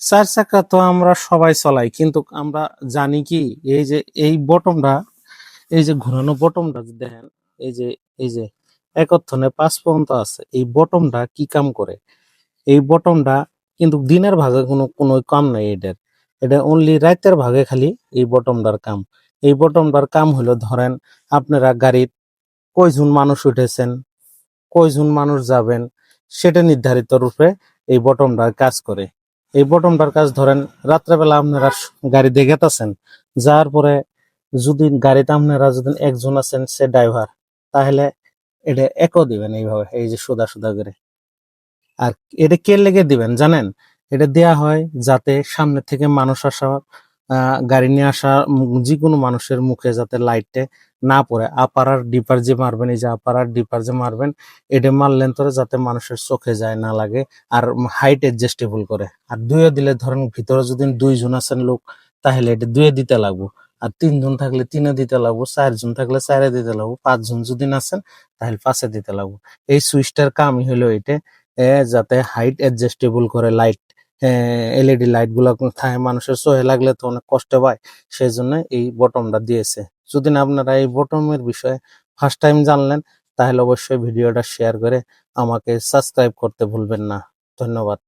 চার চাকা তো আমরা সবাই চলাই, কিন্তু আমরা জানি কি, এই যে এই বটমটা, এই যে ঘোরানো বটমটা যে দেখেন, এই যে একত্থনে 5 পর্যন্ত আছে, এই বটমটা কি কাম করে? এই বটমটা কিন্তু দিনের ভাগে কোনো কোনো কাম নাই এটার। এটা অনলি রাতের ভাগে খালি এই বটমটার কাম। এই বটমটার কাম হলো, ধরেন আপনারা গাড়ির কয়জন মানুষ উঠেছেন, কয়জন মানুষ যাবেন, সেটা নির্ধারিত রূপে এই বটমটার কাজ করে। এই বটমটার কাজ, ধরেন রাত্রেবেলা আপনারা গাড়ি দিয়ে গেতেছেন, যাওয়ার পরে যদি গাড়িতে আপনারা যদি একজন আছেন, সে ড্রাইভার, তাহলে এটা একও দিবেন এইভাবে, এই যে সোজা সোজা করে। আর এটা কে লেগে দিবেন জানেন? এটা দেয়া হয় যাতে সামনে থেকে মানুষ আসা, গাড়ি নিয়ে আসা যে কোনো মানুষের মুখে যাতে লাইটে না পড়ে। আপার আর ডিপার যে মারবেন, এই যে আপার আর ডিপার যে মারবেন, এটা মারলেন তোরে যাতে মানুষের চোখে যায় না লাগে। আর হাইট অ্যাডজাস্টেবল করে। আর দুইয়ে দিলে, ধরেন ভিতরে যদি 2 জন আছেন লোক, তাহলে এটা 2-এ দিতে লাগবো। আর 3 জন থাকলে 3-এ দিতে লাগবো, 4 জন থাকলে 4-এ দিতে লাগবো, 5 জন যদি না আছেন তাহলে 5-এ দিতে লাগবো। এই সুইচটার কামই হলো এটা, যাতে হাইট অ্যাডজাস্টেবল করে লাইট, এলইডি লাইট গুলা মানুষের চোখে লাগলে তো অনেক কষ্ট পায়, সেই জন্য এই বটমটা দিয়েছে। যদি না আপনারা এই বটমের বিষয়ে ফার্স্ট টাইম জানলেন, তাহলে অবশ্যই ভিডিওটা শেয়ার করে আমাকে সাবস্ক্রাইব করতে ভুলবেন না। ধন্যবাদ।